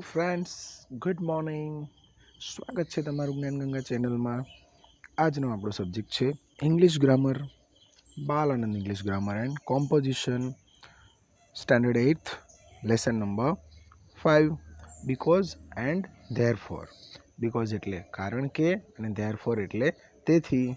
Friends, good morning. સ્વાગત છે તમારું જ્ઞાનગંગા ચેનલમાં. આજનો આપણો સબ્જેક્ટ છે English grammar, Bal Anand English grammar and composition, standard 8th, lesson number 5, because and therefore. Because એટલે કારણ કે અને ધેરફોર એટલે તેથી.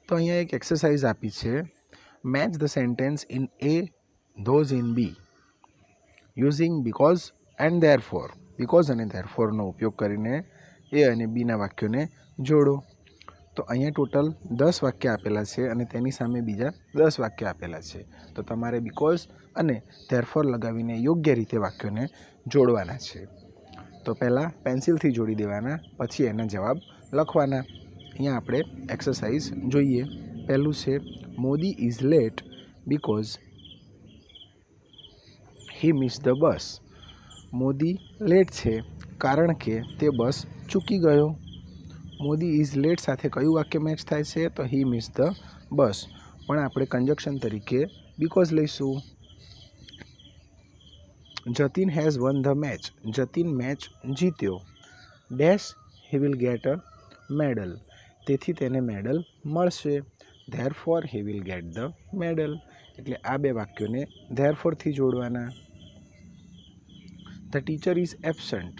તો અહીંયા એક એક્સરસાઇઝ આપી છે, match the sentence in A those in B using because and therefore. Because અને ધેરફોરનો ઉપયોગ કરીને એ અને બીના વાક્યોને જોડો. તો અહીંયા ટોટલ 10 વાક્ય આપેલા છે અને તેની સામે બીજા 10 વાક્ય આપેલા છે. તો તમારે બીકોઝ અને ધેરફોર લગાવીને યોગ્ય રીતે વાક્યોને જોડવાના છે. તો પહેલાં પેન્સિલથી જોડી દેવાના, પછી એના જવાબ લખવાના. અહીંયા આપણે એક્સરસાઇઝ જોઈએ. પહેલું છે, Modi is late because he miss the bus. Modi late છે કારણ કે તે બસ ચૂકી ગયો. મોદી ઇઝ લેટ સાથે કયું વાક્ય મેચ થાય છે? તો હી મિસ ધ બસ. પણ આપણે કંજક્શન તરીકે બીકોઝ લઈશું. Jatin has won the match. Jatin match જીત્યો. Dash he will get a medal. તેથી તેને મેડલ મળશે. Therefore he will get the medal. એટલે આ બે વાક્યોને ધેરફોરથી જોડવાના. The teacher is absent.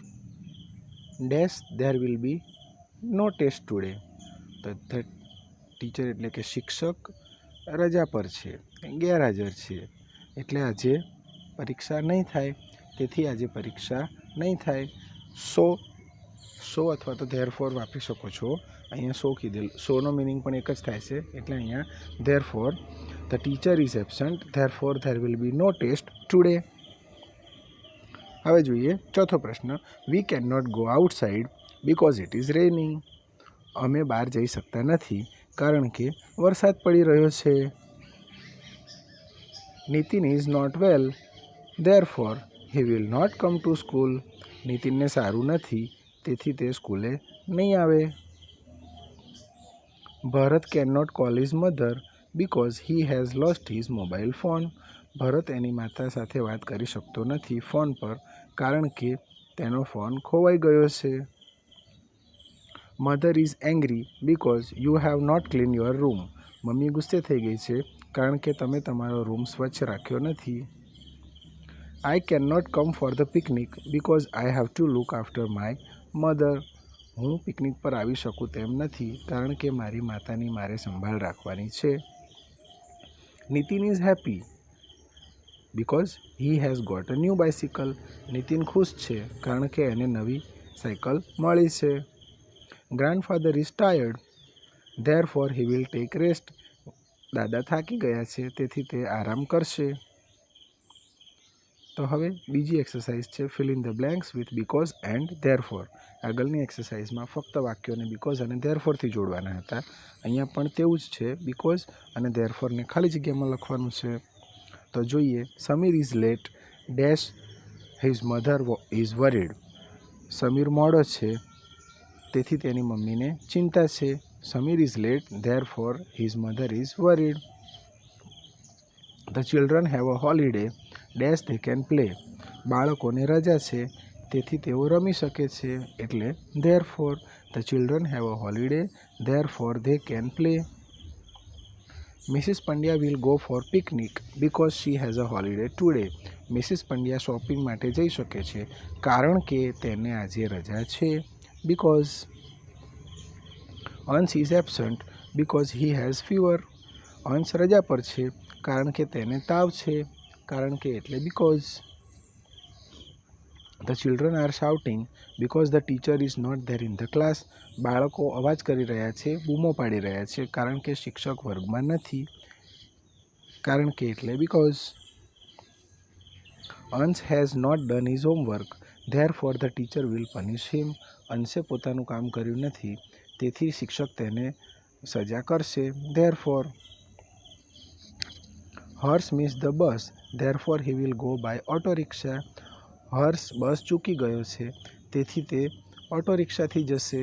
Dash there will be no test today. તો the teacher એટલે કે શિક્ષક રજા પર છે, ગેરહાજર છે, એટલે આજે પરીક્ષા નહીં થાય. તેથી આજે પરીક્ષા નહીં થાય. સો અથવા તો ધેરફોર વાપરી શકો છો. અહીંયા સોનો મિનિંગ પણ એક જ થાય છે, એટલે અહીંયા therefore the teacher is absent, therefore there will be no test today. હવે જોઈએ ચોથો પ્રશ્ન, we can not go outside because it is raining. અમે બહાર જઈ શકતા નથી કારણ કે વરસાદ પડી રહ્યો છે. Nitin is not well, therefore he will not come to school. નીતિનને સારું નથી, તેથી તે સ્કૂલે નહીં આવે. Bharat can not call his mother because he has lost his mobile phone. Bharat એની માતા સાથે વાત કરી શકતો નથી ફોન પર કારણ કે તેનો ફોન ખોવાઈ ગયો છે. Mother is angry because you have not clean your room. Mummy ગુસ્સે થઈ ગઈ છે કારણ કે તમે તમારો રૂમ સ્વચ્છ રાખ્યો નથી. I can not come for the picnic because I have to look after my mother. હું પિકનિક પર આવી શકું તેમ નથી કારણ કે મારી માતાની મારે સંભાળ રાખવાની છે. Nitin is happy because he has got a new bicycle. Nitin ખુશ છે કારણ કે એને નવી સાયકલ મળી છે. Grandfather is tired, therefore he will take rest. દાદા થાકી ગયા છે, તેથી તે આરામ કરશે. તો હવે બીજી એક્સરસાઇઝ છે, fill in the blanks with because and therefore. આગળની એક્સરસાઇઝમાં ફક્ત વાક્યોને બીકોઝ અને ધેરફોરથી જોડવાના હતા. અહીંયા પણ તેવું જ છે, બીકોઝ અને ધેરફોરને ખાલી જગ્યામાં લખવાનું છે. તો જોઈએ, Samir is late, dash his mother is worried. Samir મોડો છે, તેથી તેની મમ્મીને ચિંતા છે. Samir is late, therefore his mother is worried. The children have a holiday, dash they can play. બાળકોને રજા છે, તેથી તેઓ રમી શકે છે, એટલે therefore the children have a holiday, therefore they can play. Mrs Pandya will go for picnic because she has a holiday today. Mrs Pandya shopping માટે જઈ શકે છે કારણ કે તેને આજે રજા છે. બીકોઝ. અંશ is absent because he has fever. અંશ રજા પર છે કારણ કે તેને તાવ છે, કારણ કે એટલે because. The children are shouting because the teacher is not there in the class. બાળકો અવાજ કરી રહ્યા છે, બૂમો પાડી રહ્યા છે કારણ કે શિક્ષક વર્ગમાં નથી, કારણ કે એટલે because. Ansh has not done his homework, therefore the teacher will punish him. અંશે પોતાનું કામ કર્યું નથી, તેથી શિક્ષક તેને સજા કરશે, therefore. Harsh miss the bus, therefore he will go by auto rickshaw. Harsh bus ચૂકી ગયો છે, તેથી તે ઓટો રિક્ષાથી જશે.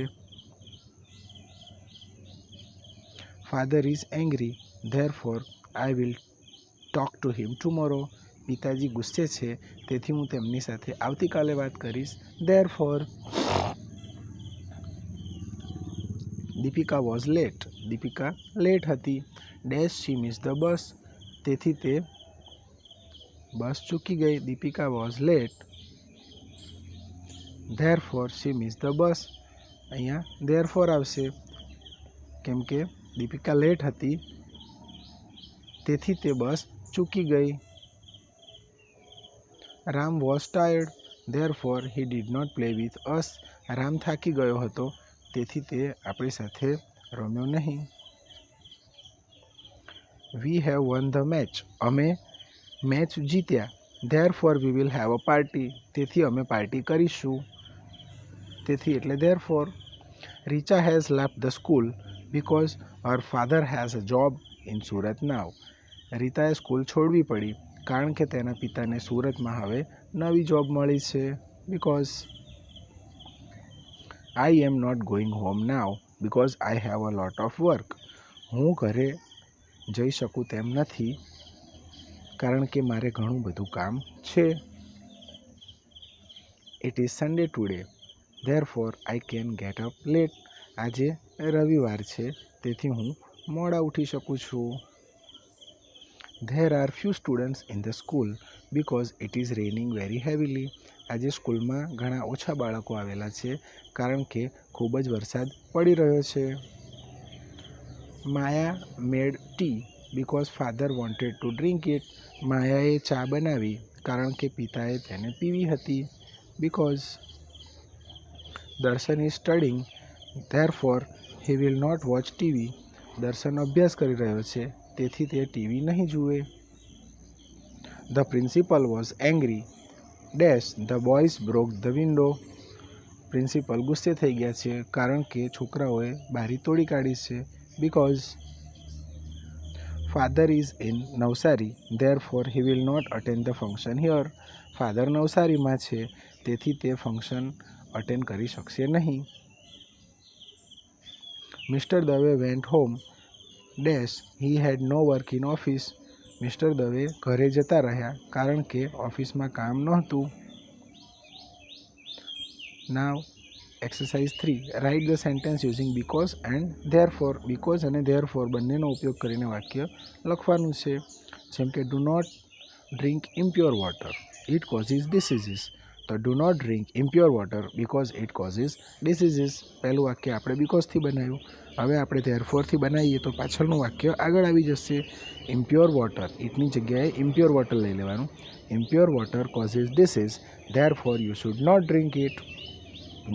Father is angry, therefore I will talk to him tomorrow. પિતાજી ગુસ્સે છે, તેથી હું તેમની સાથે આવતીકાલે વાત કરીશ. Therefore Deepika was late. Deepika late હતી. Dash she miss the bus. તેથી તે બસ ચૂકી ગઈ. Deepika was late. Therefore she miss the bus. અહીંયા ધેરફોર આવશે કેમ કે દીપિકા લેટ હતી, તેથી તે બસ ચૂકી ગઈ. Ram was tired. Therefore he did not play with us. Ram થાકી ગયો હતો, તેથી તે આપણી સાથે રમ્યો નહીં. We have won the match. અમે મેચ જીત્યા. Therefore we will have a party. તેથી અમે પાર્ટી કરીશું. તેથી એટલે therefore. Richa has left the school because her father has a job in Surat now. રીતાએ સ્કૂલ છોડવી પડી કારણ કે તેના પિતાને સુરતમાં હવે નવી જોબ મળી છે. Because I am not going home now because I have a lot of work. હું ઘરે જઈ શકું તેમ નથી કારણ કે મારે ઘણું બધું કામ છે. It is Sunday today. Therefore I can get up late. આજે રવિવાર છે, તેથી હું મોડા ઉઠી શકું છું. There are few students in the school because it is raining very heavily. આજે સ્કૂલમાં ઘણા ઓછા બાળકો આવેલા છે કારણ કે ખૂબ જ વરસાદ પડી રહ્યો છે. Maya made tea because father wanted to drink it. માયાએ ચા બનાવી કારણ કે પિતાએ તેને પીવી હતી. Because Darshan is studying. Therefore he will not watch TV. Darshan અભ્યાસ કરી રહ્યો છે, તેથી તે ટીવી નહીં જુએ. The principal was angry. Dash the boys broke the window. Principal ગુસ્સે થઈ ગયા છે કારણ કે છોકરાઓએ બારી તોડી કાઢી છે. Because father is in Navsari. Therefore he will not attend the function here. Father નવસારીમાં છે, તેથી તે ફંક્શન અટેન્ડ કરી શકશે નહીં. Mister Dave went home. Dash he had no work in office. મિસ્ટર દવે ઘરે જતા રહ્યા કારણ કે ઓફિસમાં કામ નહોતું. Now exercise 3. Write the sentence using because and therefore. Because અને ધેરફોર બંનેનો ઉપયોગ કરીને વાક્ય લખવાનું છે. જેમ કે do not drink impure water. It causes diseases. તો do not drink impure water because it causes diseases. પહેલું વાક્ય આપણે બીકોઝથી બનાવ્યું. હવે આપણે ધેરફોરથી બનાવીએ તો પાછળનું વાક્ય આગળ આવી જશે. Impure water. ઇટની જગ્યાએ ઇમ્પ્યોર વોટર લઈ લેવાનું. Impure water causes disease. Therefore you should not drink it.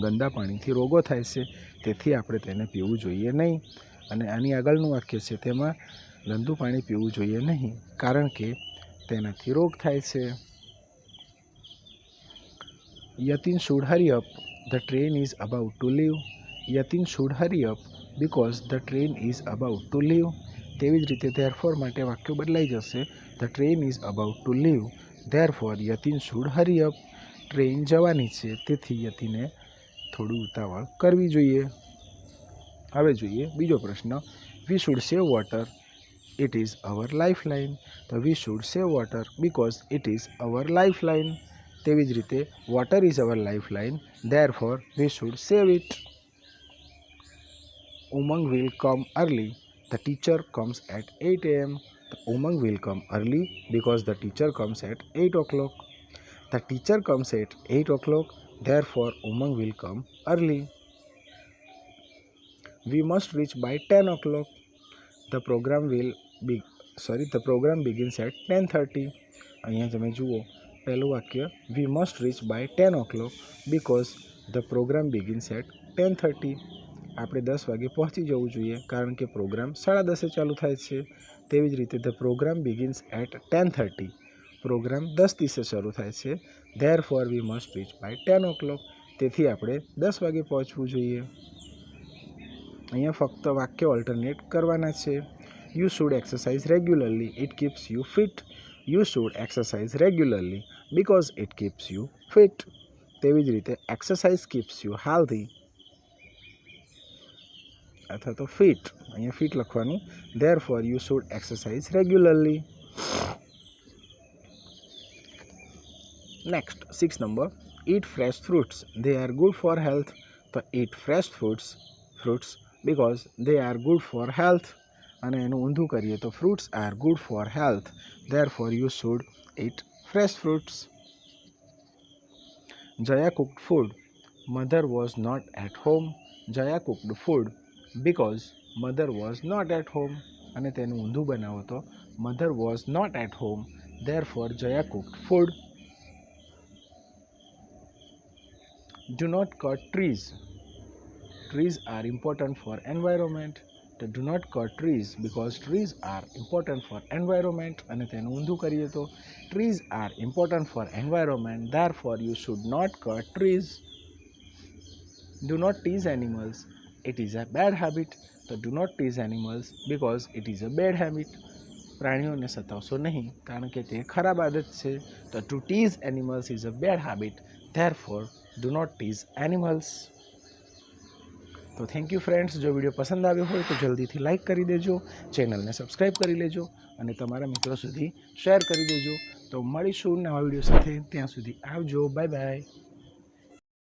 ગંદા પાણીથી રોગો થાય છે, તેથી આપણે તેને પીવું જોઈએ નહીં. અને આની આગળનું વાક્ય છે તેમાં ગંદુ પાણી પીવું જોઈએ નહીં કારણ કે તેનાથી રોગ થાય છે. Yatin should hurry up. The train is about to leave. Yatin should hurry up because the train is about to leave. તેવી જ રીતે ધેરફોર માટે વાક્યો બદલાઈ જશે. The train is about to leave. Therefore Yatin should hurry up. Train જવાની છે, તેથી યતિને થોડું ઉતાવળ કરવી જોઈએ. હવે જોઈએ બીજો પ્રશ્ન. We should save water. It is our life line. તો we should save water because it is our life line. તેવી જ રીતે water is our life line. Therefore we should save it. Umang will come early. The teacher comes at 8 AM. Umang will come early because the teacher comes at 8 o'clock. The teacher comes at 8 o'clock. Therefore, Umang will come early. We must reach by 10 o'clock. The program begins at 10:30. અહીંયા તમે જુઓ પહેલું વાક્ય we must reach by 10 o'clock because the program begins at 10:30. આપણે 10 વાગે પહોંચી જવું જોઈએ કારણ કે પ્રોગ્રામ 10:30 ચાલુ થાય છે. તેવી જ રીતે the program begins at 10:30. Program 10:30 શરૂ થાય છે. Therefore we must reach by 10 o'clock. તેથી આપણે 10 વાગે પહોંચવું જોઈએ. અહીંયા ફક્ત વાક્ય ઓલ્ટરનેટ કરવાના છે. You should exercise regularly. It keeps you fit. You should exercise regularly because it keeps you fit. તેવી જ રીતે એક્સરસાઇઝ કીપ્સ યુ હેલ્ધી અથવા તો ફિટ. અહીંયા ફિટ લખવાનું. Therefore you should exercise regularly. Next 6 number, eat fresh fruits, they are good for health. તો eat fresh fruits because they are good for health. અને એનું ઊંધું કરીએ તો fruits are good for health, therefore you should eat fresh fruits. Jaya cooked food, mother was not at home. Jaya cooked food because mother was not at home. અને તેનું ઊંધું બનાવો તો mother was not at home, therefore Jaya cooked food. Do not cut trees. Trees are important for environment. તો do not cut trees because trees are important for environment. અને તેનું ઊંધું કરીએ તો trees are important for environment, therefore you should not cut trees. Do not tease animals, it is a bad habit. તો do not tease animals because it is a bad habit. પ્રાણીઓને સતાવશો નહીં કારણ કે તે ખરાબ આદત છે. તો to tease animals is a bad habit, therefore do not tease animals. તો થેન્ક યુ ફ્રેન્ડ્સ. જો વિડીયો પસંદ આવ્યો હોય તો જલ્દીથી લાઇક કરી દેજો, ચેનલને સબસ્ક્રાઈબ કરી લેજો અને તમારા મિત્રો સુધી શેર કરી દેજો. તો મળીશું નવા વિડીયો સાથે. ત્યાં સુધી આવજો. Bye bye.